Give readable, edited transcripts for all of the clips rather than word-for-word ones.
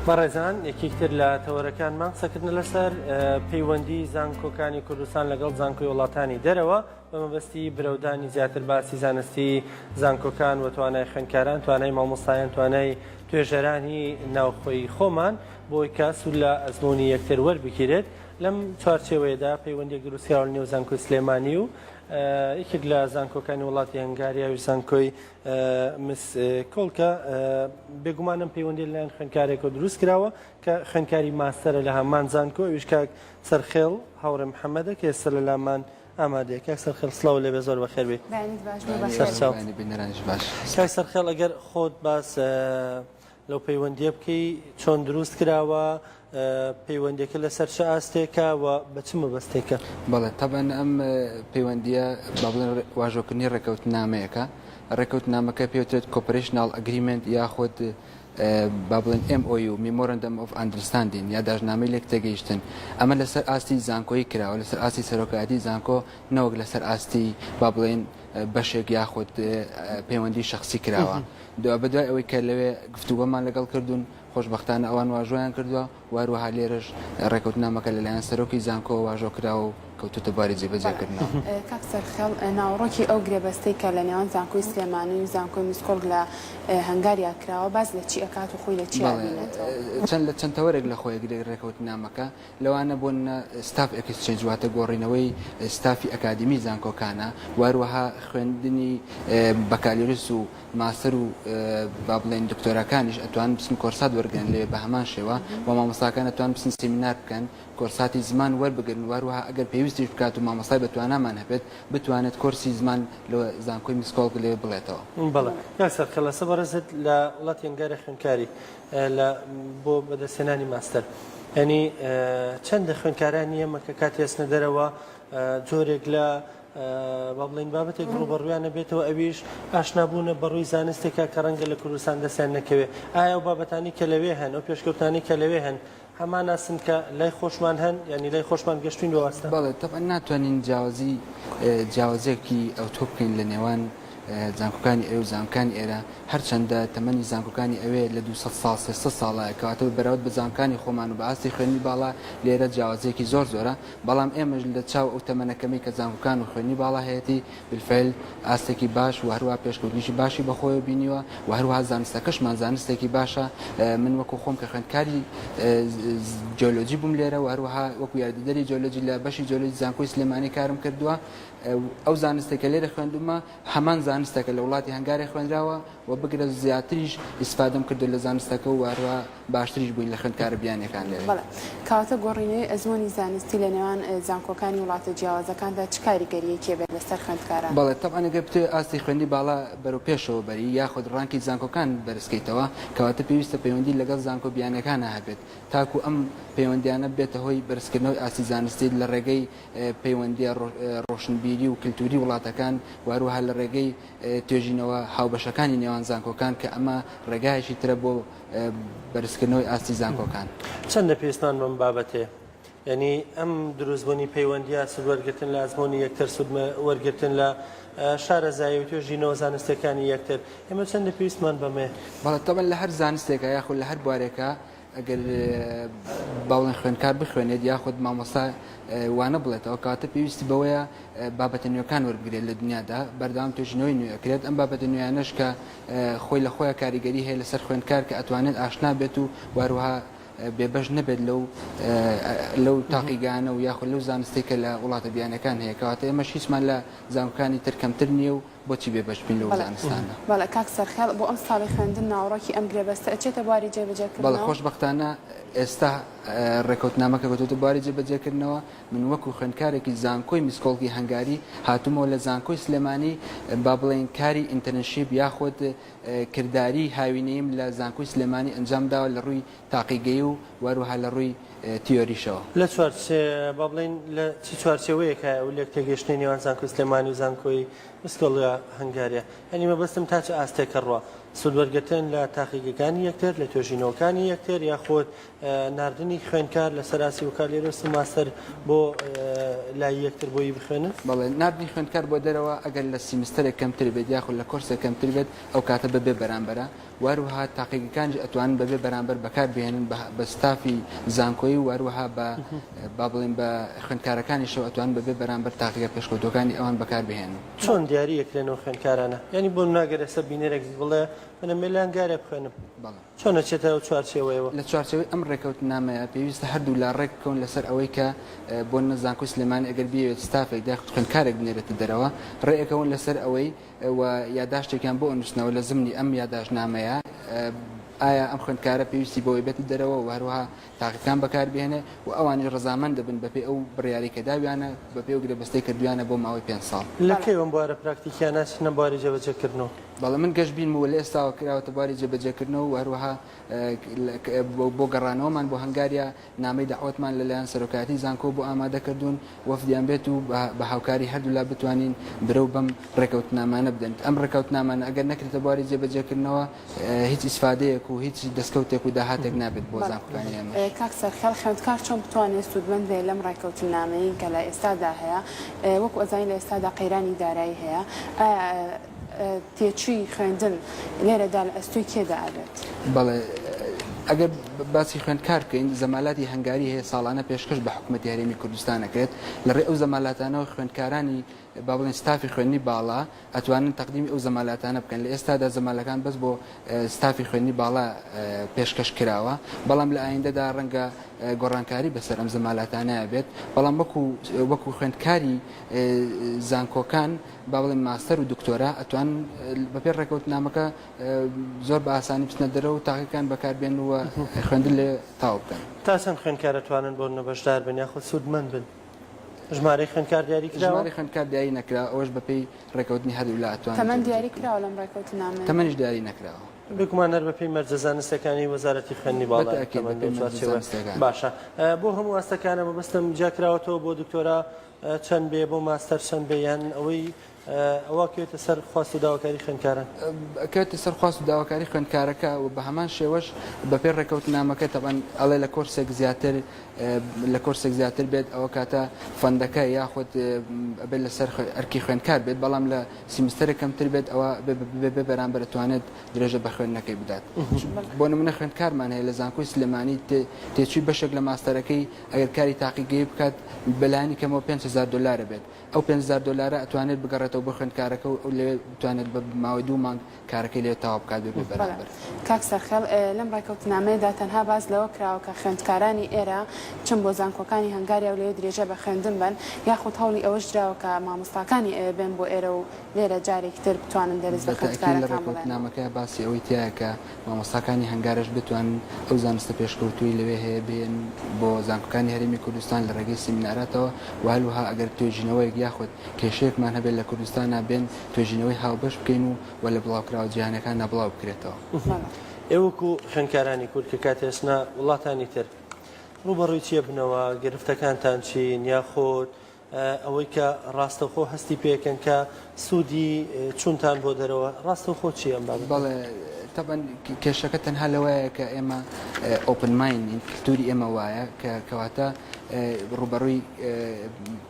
بەڕێزان یەکێکتر لە تەوەرەکانمان قسەکردن لەسەر پەیوەندی زانکۆکانی کوردستان لەگەڵ زانکۆی وڵاتانی دەرەوە بە مەبەستی برەودانی زیاتر باسی زانستی زانکۆکان و توانای خوێندکاران، توانای مامۆستایان، توانای توێژەرانی ناوخۆی خۆمان بۆی کە سوود لە ئەزمموی یەکتر وەربگیرێت. لەم چوارچێوەیەدا پەیوەندی دروستکراوە نێو زانکۆی سلێمانی و یەکێک لە زانکۆکانی وڵاتی هەنگاریاوی زانکۆی مس کۆڵکە بێگومانم پەیوەندی لەلایەن خوێندکارێکەوە دروست کراوە کە خوێندکاری ماستەرە لە هەمان زانکۆ، ئەویش کاک سەرخێڵ هاوڕێ محەممەدە کە ئێستا لە لامان ئامادەیە. کاک سەرخێڵ سڵاو لێبێ، زۆر بەخێر بێ. کاک سەرخێڵ ئەگەر خۆت باس لەو پەیوەندیە بکەی چۆن دروست کراوە، پەیوەندێکە لەسەر چه ئاستێکە و بە چ مەبەستێکە؟ بەڵێ تەبەن ئەم پەیوەندیە با بڵێن واژۆکردنی ڕێکەوتنامەیەەکە. ڕێکەوتنامەکە پێوترێت کۆپەرێشنال ئەگریمنت یاخود با بڵێن MOU Memorandum of Understanding یا داژنامەی لێک تێگەیشتن. ئەمە لەسەر ئاستی زانکۆی کراوە، لەسەر ئاستی سەرۆکایەتی زانکۆ، نەوەک لەسەر ئاستی با بڵێن بەشێک یاخود پەیوەندی شخصی کراوە. بەدوای ئەوەی کە لەوێ گفتوگۆمان لەگەڵ کردوون، خۆشبەختانە ئەوان واژۆیان کردووە، واروەها لێرەش ڕێکەوتنامەکە لەلایەن سەرۆکی زانکۆ واژۆ کراوە و کەوتوتە باری جێبەجێکردنەوە. کاک سەرخێڵ، ناوڕۆکی ئەو گرێبەستەی کە لە نێوان زانکۆی سلێمانی و زانکۆی مسکۆڵ لە هەنگاریا کراوە، باز لە چی ئەکات و خۆی لە چی چەند تەوەرێک لە خۆی ڕێکەوتنامەکە لەوانە بۆن ستاف ئەکسچێنج واتە گۆڕینەوەی ستافی ئەکادمی زانکۆکانە، واروەها خوێندنی بەکالۆریس و ماستەر و با بڵێن دکتۆرەکانیش ئەتوان بچن کۆرسات وەرگن لێ بە هەمان شێوە و مامۆستاکان ئەتوان بچن سیمینار بکەن، کۆرساتی زمان وەربگرن، واروەها ئەگەر پێویستیش بکات و مامۆستای بەتوانامان هەبێت بتوانێت کۆرسی زمان لە زانکۆی مسکۆڵ لێ بڵێتەوە. بەڵێ کاک سەرخێڵ، لەسە بەڕێزت لە وڵاتی هەنگاری خوێندکاری بۆ بەدەستهێنانی ماستەر، ینی چەندە خوێندکارانی ئێمە کە کاتی هەستنە دەرەوە جۆرێک لە با بڵین بابەتێک ڕوبەڕویانە بێتەوە، ئەویش ئاشنابوونە بەڕووی زانستێکە کە ڕەنگە لە کوردستان دەستیان نەکەوێت. ئایا ئەو بابەتانی کە لەوێ هەن، ئەو پێشکەوتانی کە لەوێ هەن، هەمان ناسن کە لای خۆشمان هەن، ینی لای خۆشمان گەشتوین بە واستە؟ بەڵێ تەبەن ناتوانین جیاوازێکی ئەوتۆ بکەین لە نێوان زانکۆکانی ئێوە و زانکۆکانی ئێرە، هەرچەندە تەمەنی زانکۆکانی ئەوێ لە 200 ساڵ 300 ساڵە کەواتە بەراورد بە زانکۆکانی خۆمان و بە ئاستی خوێنی باڵا لێرە جیاوازێکی زۆر زۆرە، بەڵام ئێمەش لە چاو ئەو تەمەنەکەمی کە زانکۆکان و خوێنی باڵا هەیەی بالفعل ئاستێکی باش و هەروە پێشکەوتنیشی باشی بەخۆیەوە بینیوە و هەروەها زانستەکەشمان زانستێکی باشە. من وەکو خۆم کە خوێندکاری جیۆلۆجی بووم لێرە و هەروەها وەکو یاردەدەری جیۆلۆجی لە بەشی جیۆلۆجی زانکۆی سلێمانی کارم کردووە. ئەو زانستێکە لێرە خوێندومە هەمان زانستەکە لە وڵاتی هەنگاری خوێنراوە و بگرە زیاتریش ئیسفادەم کردو لە زانستەکە و هەروە باشتریش بووین لە خوێندکارە بیانەکان لێرە. کەواتە گۆڕینەوەی ئەزمموی زانستی لە نێوان زانکۆکانی وڵاتە جیاوازەکاندا چ کاریگەریەکی بێت لەسەر خوێندکاران؟ بەڵێ تەبەن ئەگەر بتوێت ئاستی خوێندی باڵا بەرەو پێشەوە بەری یاخود ڕانکی زانکۆکان بەرزکەیتەوە، کەواتە پێویستە پەیوەندی لەگەڵ زانکۆ بیانەکانە هەبێت تاکو ئەم پەیوەندیانە بێتە هۆی بەرزکردنەوەی ئاستی زانستی لە ڕێگەی پەیوەندی ڕۆشنبیری و کللتوری وڵاتەکان و هەروەها لە ڕێگەی توێژینەوە هاوبەشەکانی نێوان زانکۆکان کە ئەمە ڕێگایشی ترە بۆ بەرزکردنەوەی ئاستی زانکۆکان. چەندە پێویستمان بەم بابەتێ؟ ینی ئەم دروستبوونی پەیوەندیە سوود وەرگرتن لە ئەزمموی یەکتر، سوود وەرگرتن لە شارەزایی و توێژینەوە زانستەکانی یەکتر، ئێمە چەندە پێویستمان بەمێ؟ بەڵێ تەبەن لە هەر زانستێکە یاخود لە هەر بوارێکە ئەگەر باوڵێن خوێندکار بخوێنێت یاخود مامۆستا وانە بڵێتەوە کاتە پێویستی بەوەیە بابەتە نوێەکان وەربگرێت لە دنیادا، بەردەوام توێژینەوەی نوێەکرێت. ئەم بابەتە نوێیانەش کە خۆی لە خۆیان کاریگەری هەیە لەسەر خوێندکار کە ئەتوانێت ئاشنا بێت و واروها بێبەش نەبێت لەو تاقیگانە و یاخود لەو زانستێکە لە وڵاتە بیانەکان هەیە، کەواتە ئێمەش هیچمان لە زانکۆکانی تر کەمتر نییە و بۆچی بێبەش بین لەو زانستانە. بەڵێ کاک سەرخێڵ، بۆ ئەم ساڵی خوێندن ناوڕۆکی ئەم گرێبەستە ئەچێتە بواری جێبەجێکردنەوە؟ بەڵێ خۆشبەختانە ئێستا ڕێکەوتنامەکە بەتۆتە بواری جێبەجێکردنەوە. من وەکو خوێندکارێکی زانکۆی مسکۆڵکی هەنگاری هاتوومەوە لە زانکۆی سلێمانی با بڵێن کاری ئینتەرنشیب یاخود کردداری هاوینەیم لە زانکۆی سلێمانی ئەنجام داوە لە ڕووی تاقیگەی و وەروها لە ڕووی تیۆریشەوە. لە با بڵێن لە چی چوارچێوەیەکە و لێک تێگەشتنی نێوان زانکۆی سلێمانی و زانکۆی مسکۆڵە هەنگاریە، ئەنی مەبەستم تا چه ئاستێکە ڕوە؟ سوود وەرگرتن لە تاقیگەکانی یەکتر، لە توێژینەوەکانی یەکتر، یاخود ناردنی خوێندکار لە سەراسی و کالێرۆسی ماستەر بۆ لای یەکتر بۆی بخوێنن؟ بەڵێ ناردنی خوێندکار بۆ دەرەوە ئەگەر لە سیمستەرێک کەمتر بێت یاخود لە کۆرسێک کەمتر بێت ئەو کاتە بەبێ بەرامبەرە واروها تاقیەکانش ئەتوانن بەبێ بەرامبەر بەکار بهێنن بە ستافی زانکۆیی واروها بە با بڵێن بە خوێندکارەکانیشەوە ئەتوان بەبێ بەرامبەر تاقیگە پێشکەوتەکانی ئەوان بەکار بهێنن. چۆن دیاری یەکرێنەوە خوێندکارانە ینی بۆ ناگەرە سەر بینەرێک بڵێ منە مێلان گارێ بخوێنم چۆنە چێتەوە چوارچێوەیەوە لە چوارچەوەی ئەم ڕێکەوتنامەیە پێویستە هەردوو لا ڕێک بکەون لەسەر ئەوەی کە بۆ زانکۆی سلێمانی ئەگەر بێت ستافێک دا خوێندکارێک بنێرێتە دەرەوە ڕێەکەون لەسەر ئەوەی و یاداشتێکیان بۆ ئەنووسنەوە لە زمنی ئەم یاداشنامەیە ئایا ئەم خوێندکارە پێویستی بۆی بێت دەرەوە و هەروەها تاقیەکان بەکار بهێنێ و ئەوانی ڕزامەند دەبن بەپێ ئەو بڕیاریکە داویانە بەپێ و گرێبەستەی کردویانە بۆ ماوەی 5 ساڵ. لە کەیوەم بوارە پراکتیکیان ناچنە بواری جێبەجێکردنەوە؟ بەڵام من گەشت بینمەوە لە ئێستاوە کراوەتە بواری جێبەجێکردنەوە و هەروەها بۆ گەڕانەوەمان بۆ هەنگاریا نامەی داوەتمان لەلایەن سەرۆکاتی زانکۆ بۆ ئامادەکردوون وەفدیان بێت و بە هاوکاری هەردوو لا بتوانین برەو بەم ڕێکەوتنامانە بدەن. ئەم ڕێکەوتنامانە ئەگەر نەکرێتە بواری جێبەجێکردنەوە هیچ ئیسفادەیەک و هیچ دەستکەوتێک و داهاتێک نابێت بۆ زانکۆکانی ئێمە. کاک سەرخەل خوێندکار چۆن بتوانێت سوودمەند بێت لەم ڕێکەوتنامەیە کە لە ئێستادا هەیە وەکو ئەزانی لە ئێستادا قەیرانی دارایی هەیە تێچووی خوێندن لێرەدا لە ئەستۆی کێدا ئەبێت؟ بەڵێ ئەگەر باسی خوێندکار بکەین زەمالاتی هەنگاری هەیە ساڵانە پێشکەش بە حکوومەتی هەرێمی کوردستان ئەکرێت لەڕێ ئەو زەمالاتانەوە خوێندکارانی با بڵێن ستافی خوێندنی باڵا ئەتوانن تەقدیمی ئەو زەمالاتانە بکەن. لە ئێستادا زەمالەکان بەس بۆ ستافی خوێندنی باڵا پێشکەش کراوە بەڵام لە ئایندەدا ڕەنگە گۆڕانکاری بەسەر ئەم زەمالاتانەیە بێت بەڵام وەکو خوێندکاری زانکۆکان با بڵێن ماستەر و دکتۆرا ئەتوان بەپێ ڕێکەوتنامەکە زۆر بە ئاسانی بچنە دەرەوە و تاقیەکان بەکاربێن و خوێندن لێ تاو بکەن. تا چەند خوێندکارە توانن بۆ نەبەشدار بن یاخود سوودمەند بن؟ ژمارەی خوێندکار دیاری کراوە؟ ژمارەی خوێندکار دیاری نەکرا ئەوەش بەپێی ڕێکەوتنی هەردوو لا ئەتوان. تەمەن دیاری کراوە لەم ڕێکەوتنامەیە؟ تەمەنیش دیاری نەکراوە. بگومانەر بەپێی مەرجە زانستەکانی وەزارەتی خوێندنی باڵا باشە. بۆ هەموو ئاستەکانە مەبەستم جاکراوەتەوە بۆ دکتۆرا چەند بێ بۆ ماستەر چەند بێ یان ئەوەی ئەوە کێتە سەر خواست و داواکاری خوێندکاران؟ کێتە سەر خواست و داواکاری خوێندکارەکە و بە هەمان شێوەش بەپێ ڕێکەوتنامەکە تەبەن ئەڵێ لە کۆرسێک زیاتر بێت ئەوە کاتە فەندەکە یاخود بێت لەسەر ئەرکی خوێندکار بێت بەڵام لە سیمستەرێک کەمتر بێت ئەوە بێ بەرامبەر دەتوانێت درێژە بە خوێندنەکەی بدات. بۆ نمونە خوێندکارمان هەیە لە زانکۆی سلێمانی تێچووی بەشێک لە ماستەرەکەی ئەگەر کاری تاقیگەی بکات بەلایانی کەمەوە 5,000 دلار بێت ئەو 5,000 دلار ئەتوانێت بگەڕێتەوە بۆ خوێندکارەکە و لێ بتوانێت بە ماوەی 2 مانگ کارەکەی لێ تاوا بکات بێ بەرامبەر. کاک سەرخەل لەم ڕێکەوتنامەیەدا تەنها باز لەوە کراوە کە خوێندکارانی ئێرە چەند بۆ زانکۆکانی هەنگاریا و لێ درێژە بە خوێندن بن یاخود هەوڵی ئەوەش دراوە کە مامۆستاکانی بێن بۆ ئێرە و لێرە جارێکی تر بتوانن دەرز بە خوێندکارەکان بڵێن. ڕێکەوتنامەکە باسی ئەوەی تایە کە مامۆستاکانی هەنگارش بتوانن ئەو زانستە پێشکەوتووی لەوێ هەیە بێن بۆ زانکۆکانی هەرێمی کوردستان لە ڕێگەی سیمیناراتەوە و هەروەها ئەگەر توێژینەوەیەک یاخود کێشەیەکمان هەبێت لە کوردستانە بێن توێژینەوەی هاوبەش بکەین و لە بڵاوکراوە جیهانەکان نەبڵاو بکرێتەوە. ئێوەکو خوێندکارانی کورد کە کاتێسنا وڵاتانی تر ڕوبەڕووی چیە بنەوە گرفتەکانتان چین یاخۆت ئەوەی کە ڕاستەوخۆ هەستی پێکەن کە سوودی چونتان بۆ دەرەوە ڕاستەوخۆ چی ئەم بابەت؟ بەڵێ طبعا کێشەکە تەنها لەوەیە کە ئێمە ئۆپن ماینین کلتوری ئێمە وایە کە کەواتە ڕوبەڕووی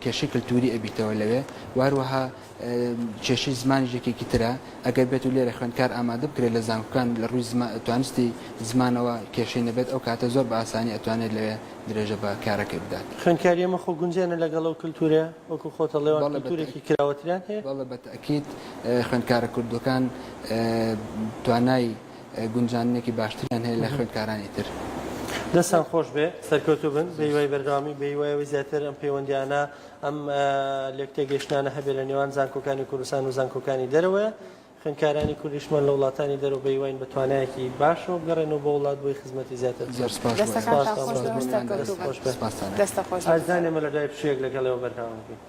کێشەی کلتوری ئەبیتەوە لەوێ واروەها کێشەی زمانێکی ترە ئەگەر بێت و لێرە خوێندکار ئامادە بکرێت لە زانکۆکان لە ڕووی توانستی زمانەوە کێشەی نەبێت ئەو کاتە زۆر بە ئاسانی ئەتوانێت لەوێ درێژە بە کارەکەی بدات. خوێندکاری ئێمە خۆ گونجێنە لەگەڵ ئەو کلتورە وەکو خۆتە لێوان کلتورێکی کراوەتریان هەیە؟ بەڵێ بەتەکید خوێندکارە کوردەکان توانای گونجانێکی باشتریان هەیە لە خوێندکارانی تر. دەستان خۆش بێ سەرکەوتوو بن بە هیوای بەردەوامی بە هیوایەوەی زیاتر ئەم پەیوەندیانە ئەم لێکتێگەیشتانە هەبێ لە نێوان زانکۆکانی کوردستان و زانکۆکانی دەرەوەیە خوێندکارانی کوردیشمان لە وڵاتانی دەرەوە بە هیواین بە توانایەکی باشەوە بگەڕێنەوە بۆ وڵات بۆی خزمەتی زیاتر. دەستە خۆش ئازانێمە لە دوای پشوویەک لەگەڵەوە بەردەوام بکەین.